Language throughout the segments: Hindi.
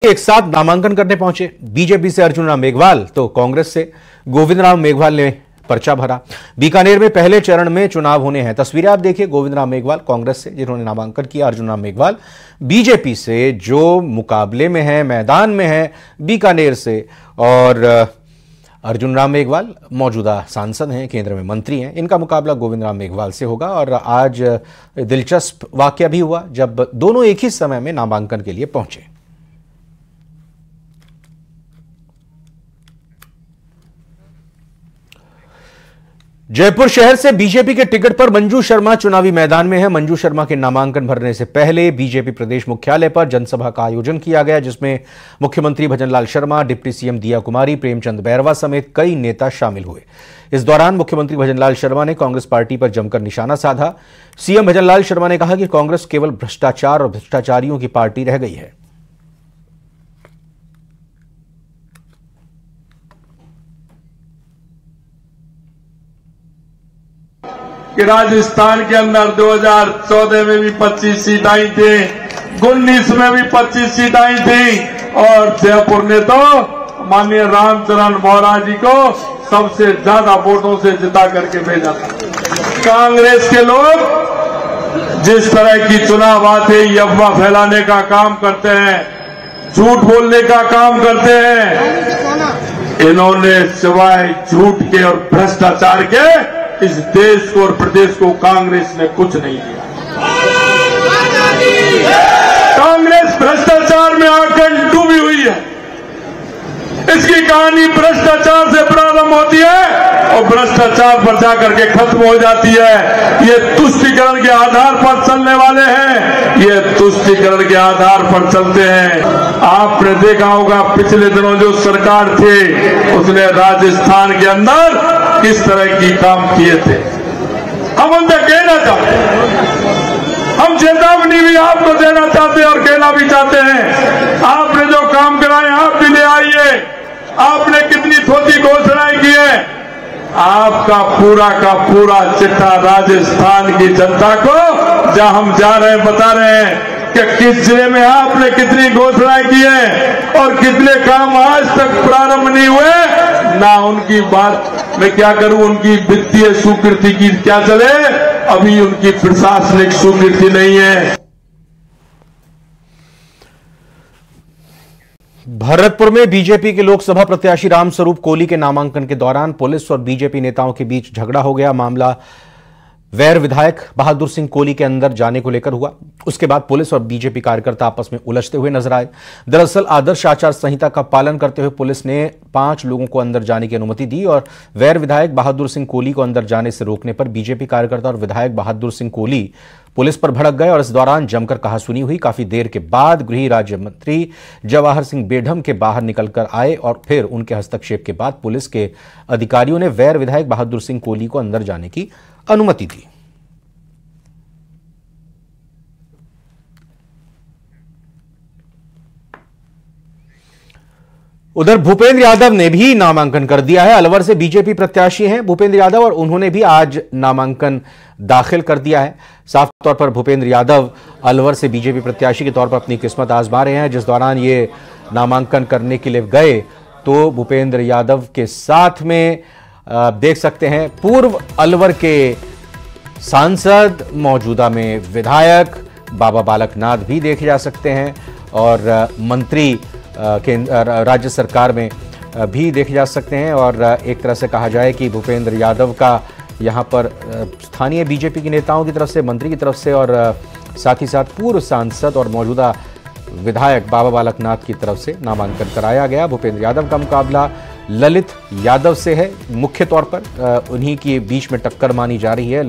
एक साथ नामांकन करने पहुंचे। बीजेपी से अर्जुन राम मेघवाल तो कांग्रेस से गोविंद राम मेघवाल ने पर्चा भरा। बीकानेर में पहले चरण में चुनाव होने हैं। तस्वीरें आप देखिए, गोविंद राम मेघवाल कांग्रेस से जिन्होंने नामांकन किया, अर्जुन राम मेघवाल बीजेपी से जो मुकाबले में है, मैदान में है बीकानेर से। और अर्जुन राम मेघवाल मौजूदा सांसद हैं, केंद्र में मंत्री हैं। इनका मुकाबला गोविंद राम मेघवाल से होगा। और आज दिलचस्प वाकया भी हुआ जब दोनों एक ही समय में नामांकन के लिए पहुंचे। जयपुर शहर से बीजेपी के टिकट पर मंजू शर्मा चुनावी मैदान में है। मंजू शर्मा के नामांकन भरने से पहले बीजेपी प्रदेश मुख्यालय पर जनसभा का आयोजन किया गया, जिसमें मुख्यमंत्री भजनलाल शर्मा, डिप्टी सीएम दिया कुमारी, प्रेमचंद बैरवा समेत कई नेता शामिल हुए। इस दौरान मुख्यमंत्री भजनलाल शर्मा ने कांग्रेस पार्टी पर जमकर निशाना साधा। सीएम भजनलाल शर्मा ने कहा कि कांग्रेस केवल भ्रष्टाचार और भ्रष्टाचारियों की पार्टी रह गई है। कि राजस्थान के अंदर 2014 में भी 25 सीट आई थी, 19 में भी 25 सीट आई थी और जयपुर ने तो माननीय रामचरण मौर्य जी को सबसे ज्यादा वोटों से जिता करके भेजा था। कांग्रेस के लोग जिस तरह की चुनाव आते ही अफवाह फैलाने का काम करते हैं, झूठ बोलने का काम करते हैं, इन्होंने सिवाय झूठ के और भ्रष्टाचार के इस देश को और प्रदेश को कांग्रेस ने कुछ नहीं दिया। कांग्रेस भ्रष्टाचार में आकर डूबी हुई है। इसकी कहानी भ्रष्टाचार से प्रारंभ होती है और भ्रष्टाचार पर जाकर के खत्म हो जाती है। ये तुष्टीकरण के आधार पर चलने वाले हैं, ये तुष्टीकरण के आधार पर चलते हैं। आपने देखा होगा पिछले दिनों जो सरकार थे उसने राजस्थान के अंदर किस तरह की काम किए थे। हम उनसे कहना चाहते हैं, हम चेतावनी भी आपको देना चाहते हैं और कहना भी चाहते हैं, आपने जो काम कराए आप भी ले आइए। आपने कितनी थोड़ी घोषणाएं की है, आपका पूरा का पूरा चिट्ठा राजस्थान की जनता को जहां हम जा रहे हैं बता रहे हैं कि किस जिले में आपने कितनी घोषणाएं की है और कितने काम आज तक प्रारंभ नहीं हुए। ना उनकी बात मैं क्या करूं, उनकी वित्तीय स्वीकृति की क्या चले, अभी उनकी प्रशासनिक स्वीकृति नहीं है। भरतपुर में बीजेपी के लोकसभा प्रत्याशी रामस्वरूप कोली के नामांकन के दौरान पुलिस और बीजेपी नेताओं के बीच झगड़ा हो गया। मामला वैर विधायक बहादुर सिंह कोली के अंदर जाने को लेकर हुआ। उसके बाद पुलिस और बीजेपी कार्यकर्ता आपस में उलझते हुए नजर आए। दरअसल आदर्श आचार संहिता का पालन करते हुए पुलिस ने 5 लोगों को अंदर जाने की अनुमति दी और वैर विधायक बहादुर सिंह कोली को अंदर जाने से रोकने पर बीजेपी कार्यकर्ता और विधायक बहादुर सिंह कोली पुलिस पर भड़क गए और इस दौरान जमकर कहासुनी हुई। काफी देर के बाद गृह राज्य मंत्री जवाहर सिंह बेढम के बाहर निकलकर आए और फिर उनके हस्तक्षेप के बाद पुलिस के अधिकारियों ने वैर विधायक बहादुर सिंह कोली को अंदर जाने की अनुमति दी। उधर भूपेंद्र यादव ने भी नामांकन कर दिया है। अलवर से बीजेपी प्रत्याशी हैं भूपेंद्र यादव और उन्होंने भी आज नामांकन दाखिल कर दिया है। साफ तौर पर भूपेंद्र यादव अलवर से बीजेपी प्रत्याशी के तौर पर अपनी किस्मत आजमा रहे हैं। जिस दौरान ये नामांकन करने के लिए गए तो भूपेंद्र यादव के साथ में देख सकते हैं पूर्व अलवर के सांसद, मौजूदा में विधायक बाबा बालकनाथ भी देखे जा सकते हैं और मंत्री राज्य सरकार में भी देखे जा सकते हैं। और एक तरह से कहा जाए कि भूपेंद्र यादव का यहाँ पर स्थानीय बीजेपी के नेताओं की तरफ से, मंत्री की तरफ से और साथ ही साथ पूर्व सांसद और मौजूदा विधायक बाबा बालकनाथ की तरफ से नामांकन कराया गया। भूपेंद्र यादव का मुकाबला ललित यादव से है। मुख्य तौर पर उन्हीं के बीच में टक्कर मानी जा रही है।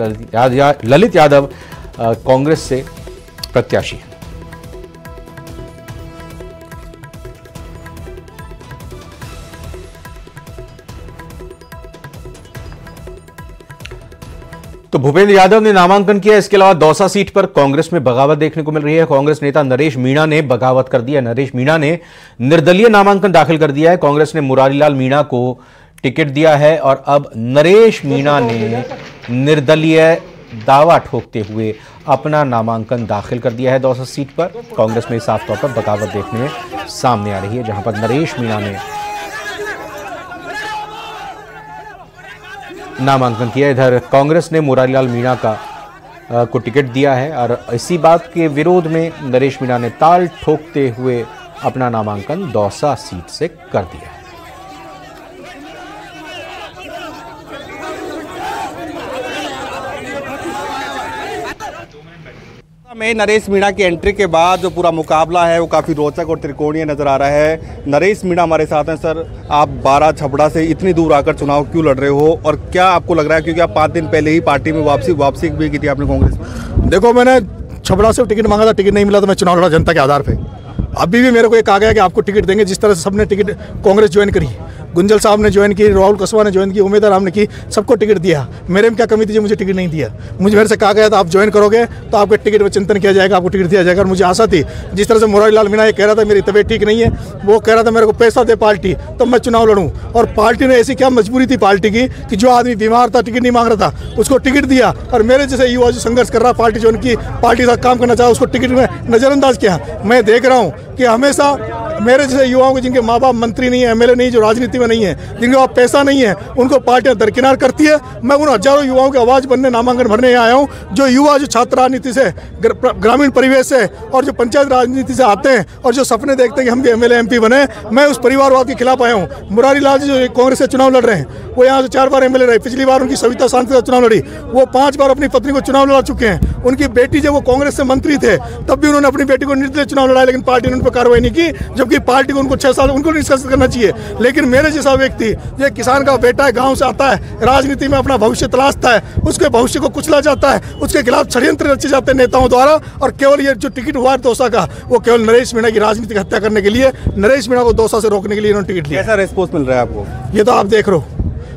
ललित यादव कांग्रेस से प्रत्याशी हैं। तो भूपेंद्र यादव ने नामांकन किया। इसके अलावा दौसा सीट पर कांग्रेस में बगावत देखने को मिल रही है। कांग्रेस नेता नरेश मीणा ने बगावत कर दिया। नरेश मीणा ने निर्दलीय नामांकन दाखिल कर दिया है। कांग्रेस ने मुरारीलाल मीणा को टिकट दिया है और अब नरेश मीणा ने निर्दलीय दावा ठोकते हुए अपना नामांकन दाखिल कर दिया है दौसा सीट पर। कांग्रेस में साफ तौर पर बगावत देखने में सामने आ रही है, जहां पर नरेश मीणा ने नामांकन किया। इधर कांग्रेस ने मुरारीलाल मीणा को टिकट दिया है और इसी बात के विरोध में नरेश मीणा ने ताल ठोकते हुए अपना नामांकन दौसा सीट से कर दिया है। में नरेश मीणा की एंट्री के बाद जो पूरा मुकाबला है वो काफ़ी रोचक और त्रिकोणीय नज़र आ रहा है। नरेश मीणा हमारे साथ हैं। सर, आप 12 छपड़ा से इतनी दूर आकर चुनाव क्यों लड़ रहे हो और क्या आपको लग रहा है, क्योंकि आप 5 दिन पहले ही पार्टी में वापसी भी की थी आपने कांग्रेस में? देखो, मैंने छपड़ा से टिकट मांगा था, टिकट नहीं मिला तो मैं चुनाव लड़ा जनता के आधार पर। अभी भी मेरे को ये कहा गया कि आपको टिकट देंगे। जिस तरह से सबने टिकट कांग्रेस ज्वाइन करी, गुंजल साहब ने ज्वाइन की, राहुल कसवा ने ज्वाइन की, उम्मीद राम ने की, सबको टिकट दिया। मेरे में क्या कमी थी जो मुझे टिकट नहीं दिया? मुझे मेरे से कहा गया था आप ज्वाइन करोगे तो आपके टिकट पर चिंतन किया जाएगा, आपको टिकट दिया जाएगा। और मुझे आशा थी, जिस तरह से मुरारीलाल मीणा ये कह रहा था मेरी तबीयत ठीक नहीं है, वो कह रहा था मेरे को पैसा दे पार्टी तब मैं चुनाव लड़ूं, और पार्टी ने ऐसी क्या मजबूरी थी पार्टी की कि जो आदमी बीमार था, टिकट नहीं मांग रहा था, उसको टिकट दिया। और मेरे जैसे युवा जो संघर्ष कर रहा, पार्टी जो उनकी पार्टी के साथ काम करना चाहा, उसको टिकट में नजरअंदाज किया। मैं देख रहा हूँ कि हमेशा मेरे जैसे युवाओं को, जिनके माँ बाप मंत्री नहीं है, एमएलए नहीं, जो राजनीति में नहीं है, जिनके पास पैसा नहीं है, उनको पार्टियां दरकिनार करती है। मैं उन हजारों युवाओं की आवाज़ बनने, नामांकन भरने यहाँ आया हूँ, जो युवा जो छात्र राजनीति से, ग्रामीण परिवेश से और जो पंचायत राजनीति से आते हैं और जो सपने देखते हैं कि हम भी एमएलए एमपी बने। मैं उस परिवारवाद के खिलाफ आया हूँ। मुरारीलाल जी जो कांग्रेस से चुनाव लड़ रहे हैं, वो यहाँ से 4 बार एमएलए रहे। पिछली बार उनकी सविता शांति से चुनाव लड़ी, वो 5 बार अपनी पत्नी को चुनाव लड़ा चुके हैं। उनकी बेटी जब वो कांग्रेस से मंत्री थे तब भी उन्होंने अपनी बेटी को निर्दलीय चुनाव लड़ाया, लेकिन पार्टी ने उन पर कार्रवाई नहीं की, जबकि पार्टी को उनको 6 साल उनको डिस्कस करना चाहिए। लेकिन मेरे जैसा व्यक्ति, ये किसान का बेटा है, गांव से आता है, राजनीति में अपना भविष्य तलाशता है, उसके भविष्य को कुचला जाता है, उसके खिलाफ षड्यंत्र रचे जाते हैं नेताओं द्वारा। और केवल ये जो टिकट हुआ है दौसा का, वो केवल नरेश मीणा की राजनीतिक हत्या करने के लिए, नरेश मीणा को दौसा से रोकने के लिए इन्होंने टिकट लिया। कैसा रिस्पॉन्स मिल रहा है आपको? ये तो आप देख रहे हो।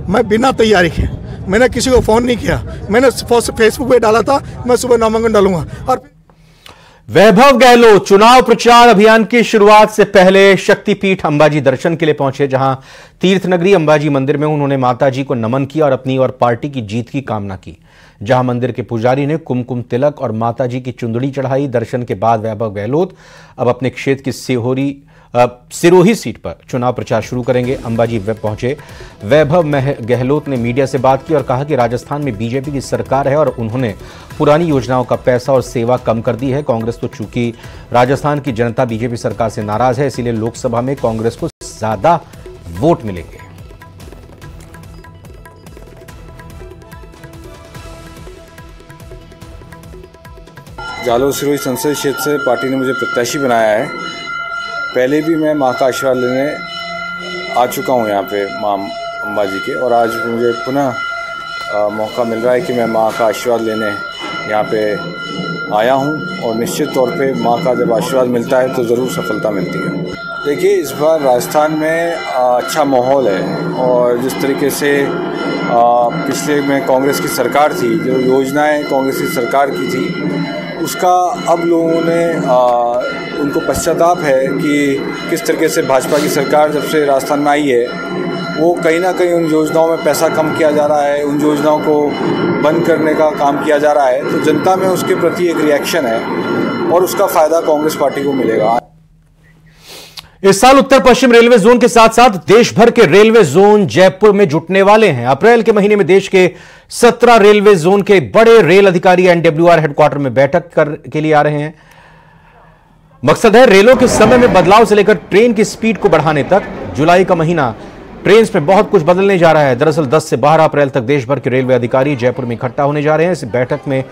मैं बिना तैयारी के, मैंने किसी को फोन नहीं किया, मैंने फेसबुक पे डाला था मैं सुबह नामांकन डालूंगा। और वैभव गहलोत चुनाव प्रचार अभियान की शुरुआत से पहले शक्तिपीठ अंबाजी दर्शन के लिए पहुंचे, जहां तीर्थ नगरी अंबाजी मंदिर में उन्होंने माताजी को नमन किया और अपनी और पार्टी की जीत की कामना की। जहां मंदिर के पुजारी ने कुमकुम तिलक और माताजी की चुंदड़ी चढ़ाई। दर्शन के बाद वैभव गहलोत अब अपने क्षेत्र की सिरोही सीट पर चुनाव प्रचार शुरू करेंगे। अंबाजी पहुंचे वैभव गहलोत ने मीडिया से बात की और कहा कि राजस्थान में बीजेपी की सरकार है और उन्होंने पुरानी योजनाओं का पैसा और सेवा कम कर दी है। कांग्रेस तो चूंकि राजस्थान की जनता बीजेपी सरकार से नाराज है, इसीलिए लोकसभा में कांग्रेस को ज्यादा वोट मिलेंगे। जालोर सिरोही संसदीय क्षेत्र से पार्टी ने मुझे प्रत्याशी बनाया है। पहले भी मैं माँ का आशीर्वाद लेने आ चुका हूँ यहाँ पे माँ अंबाजी के, और आज मुझे पुनः मौका मिल रहा है कि मैं माँ का आशीर्वाद लेने यहाँ पे आया हूँ। और निश्चित तौर पे माँ का जब आशीर्वाद मिलता है तो ज़रूर सफलता मिलती है। देखिए, इस बार राजस्थान में अच्छा माहौल है, और जिस तरीके से पिछले में कांग्रेस की सरकार थी, जो योजनाएं कांग्रेस की सरकार की थी, उसका अब लोगों ने उनको पश्चाताप है कि किस तरीके से भाजपा की सरकार जब से राजस्थान में आई है, वो कहीं ना कहीं उन योजनाओं में पैसा कम किया जा रहा है, उन योजनाओं को बंद करने का काम किया जा रहा है। तो जनता में उसके प्रति एक रिएक्शन है और उसका फ़ायदा कांग्रेस पार्टी को मिलेगा। इस साल उत्तर पश्चिम रेलवे जोन के साथ साथ देश भर के रेलवे जोन जयपुर में जुटने वाले हैं। अप्रैल के महीने में देश के 17 रेलवे जोन के बड़े रेल अधिकारी एनडब्ल्यूआर हेडक्वार्टर में बैठक के लिए आ रहे हैं। मकसद है रेलों के समय में बदलाव से लेकर ट्रेन की स्पीड को बढ़ाने तक। जुलाई का महीना ट्रेन में बहुत कुछ बदलने जा रहा है। दरअसल 10 से 12 अप्रैल तक देश भर के रेलवे अधिकारी जयपुर में इकट्ठा होने जा रहे हैं। इस बैठक में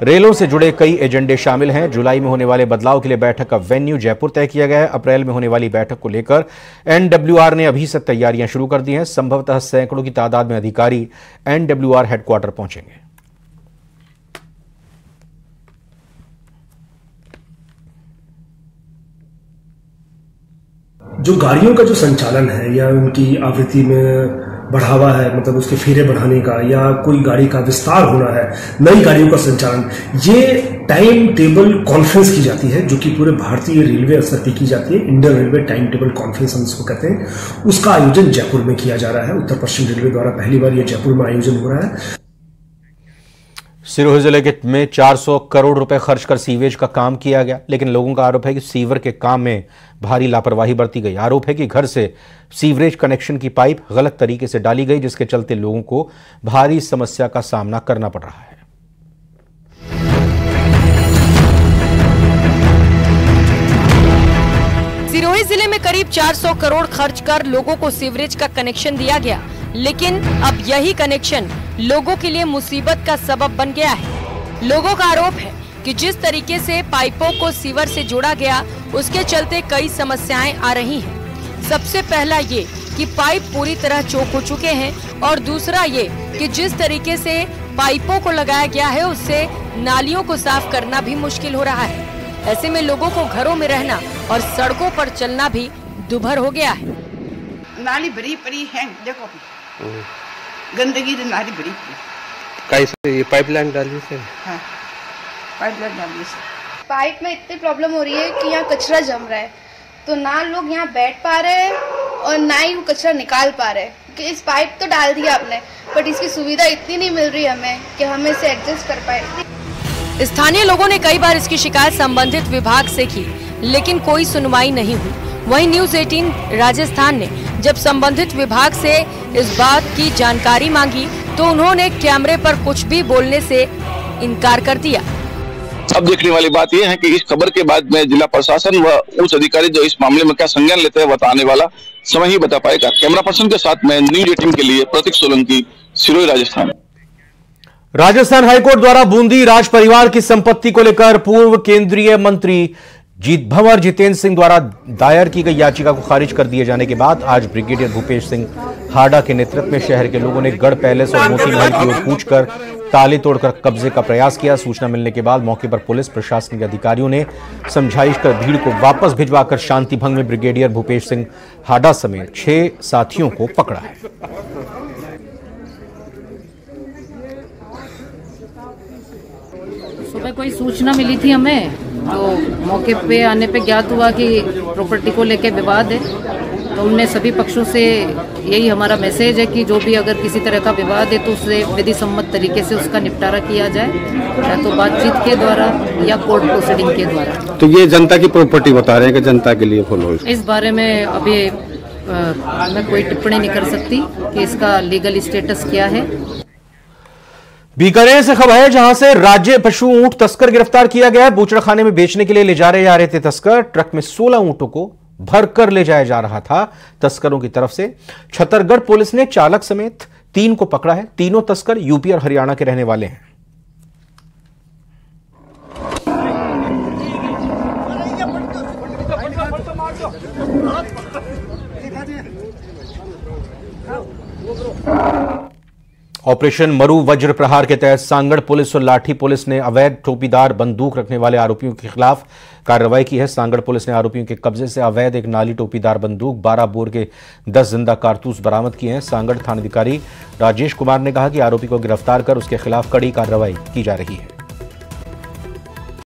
रेलों से जुड़े कई एजेंडे शामिल हैं। जुलाई में होने वाले बदलाव के लिए बैठक का वेन्यू जयपुर तय किया गया है। अप्रैल में होने वाली बैठक को लेकर एनडब्ल्यूआर ने अभी से तैयारियां शुरू कर दी हैं। संभवतः सैकड़ों की तादाद में अधिकारी एनडब्ल्यूआर हेडक्वार्टर पहुंचेंगे। जो गाड़ियों का जो संचालन है या उनकी आवृत्ति में बढ़ावा है, मतलब उसके फेरे बढ़ाने का या कोई गाड़ी का विस्तार होना है, नई गाड़ियों का संचालन, ये टाइम टेबल कॉन्फ्रेंस की जाती है, जो कि पूरे भारतीय रेलवे स्तर पर की जाती है। Indian railway time table conference हम इसको कहते हैं। उसका आयोजन जयपुर में किया जा रहा है। उत्तर पश्चिम रेलवे द्वारा पहली बार ये जयपुर में आयोजन हो रहा है। सिरोही जिले में 400 करोड़ रुपए खर्च कर सीवेज का काम किया गया, लेकिन लोगों का आरोप है कि सीवर के काम में भारी लापरवाही बरती गई। आरोप है कि घर से सीवरेज कनेक्शन की पाइप गलत तरीके से डाली गई, जिसके चलते लोगों को भारी समस्या का सामना करना पड़ रहा है। सिरोही जिले में करीब 400 करोड़ खर्च कर लोगों को सीवरेज का कनेक्शन दिया गया, लेकिन अब यही कनेक्शन लोगों के लिए मुसीबत का सबब बन गया है। लोगों का आरोप है कि जिस तरीके से पाइपों को सीवर से जोड़ा गया, उसके चलते कई समस्याएं आ रही हैं। सबसे पहला ये कि पाइप पूरी तरह चोक हो चुके हैं, और दूसरा ये कि जिस तरीके से पाइपों को लगाया गया है, उससे नालियों को साफ करना भी मुश्किल हो रहा है। ऐसे में लोगों को घरों में रहना और सड़कों पर चलना भी दुभर हो गया है। नाली भरी पड़ी है, देखो गंदगी की नाली भरी पड़ी। कैसे ये पाइपलाइन डाली से? हाँ, पाइपलाइन डाली से। पाइप में इतनी प्रॉब्लम हो रही है कि यहाँ कचरा जम रहा है, तो ना लोग यहाँ बैठ पा रहे हैं और ना ही वो कचरा निकाल पा रहे हैं। कि इस पाइप तो डाल दिया आपने, बट इसकी सुविधा इतनी नहीं मिल रही हमें कि हम इसे एडजस्ट कर पाए। स्थानीय लोगों ने कई बार इसकी शिकायत संबंधित विभाग से की, लेकिन कोई सुनवाई नहीं हुई। वहीं न्यूज़ 18 राजस्थान ने जब संबंधित विभाग से इस बात की जानकारी मांगी, तो उन्होंने कैमरे पर कुछ भी बोलने से इनकार कर दिया। अब देखने वाली बात यह है कि इस खबर के बाद में जिला प्रशासन व उच्च अधिकारी जो इस मामले में क्या संज्ञान लेते हैं, बताने वाला समय ही बता पाएगा। कैमरा पर्सन के साथ में न्यूज़ 18 के लिए प्रतीक सोलंकी, सिरोही, राजस्थान। राजस्थान हाईकोर्ट द्वारा बूंदी राज परिवार की संपत्ति को लेकर पूर्व केंद्रीय मंत्री भंवर जितेंद्र सिंह द्वारा दायर की गई याचिका को खारिज कर दिए जाने के बाद आज ब्रिगेडियर भूपेश सिंह हाडा के नेतृत्व में शहर के लोगों ने गढ़ पैलेस और मोती महल की ओर कूचकर ताले तोड़कर कब्जे का प्रयास किया। सूचना मिलने के बाद मौके पर पुलिस प्रशासन के अधिकारियों ने समझाइश कर भीड़ को वापस भिजवाकर शांति भंग में ब्रिगेडियर भूपेश सिंह हाडा समेत 6 साथियों को पकड़ा है। सुबह कोई सूचना मिली थी हमें, तो मौके पे आने पे ज्ञात हुआ कि प्रॉपर्टी को लेके विवाद है। तो हमने सभी पक्षों से यही हमारा मैसेज है कि जो भी अगर किसी तरह का विवाद है तो उससे विधि सम्मत तरीके से उसका निपटारा किया जाए, या तो बातचीत के द्वारा या कोर्ट प्रोसीडिंग के द्वारा। तो ये जनता की प्रॉपर्टी बता रहे हैं कि जनता के लिए फॉलो? इस बारे में अभी मैं कोई टिप्पणी नहीं कर सकती कि इसका लीगल स्टेटस क्या है। बीकानेर से खबर है, जहां से राज्य पशु ऊंट तस्कर गिरफ्तार किया गया है। बूचड़खाने में बेचने के लिए ले जा रहे थे तस्कर। ट्रक में 16 ऊंटों को भरकर ले जाया जा रहा था। तस्करों की तरफ से छतरगढ़ पुलिस ने चालक समेत 3 को पकड़ा है। तीनों तस्कर यूपी और हरियाणा के रहने वाले हैं। ऑपरेशन मरु वज्र प्रहार के तहत सांगड़ पुलिस और लाठी पुलिस ने अवैध टोपीदार बंदूक रखने वाले आरोपियों के खिलाफ कार्रवाई की है। सांगड़ पुलिस ने आरोपियों के कब्जे से अवैध एक नाली टोपीदार बंदूक, 12 बोर के 10 जिंदा कारतूस बरामद किए हैं। सांगड़ थानाधिकारी राजेश कुमार ने कहा कि आरोपी को गिरफ्तार कर उसके खिलाफ कड़ी कार्रवाई की जा रही है।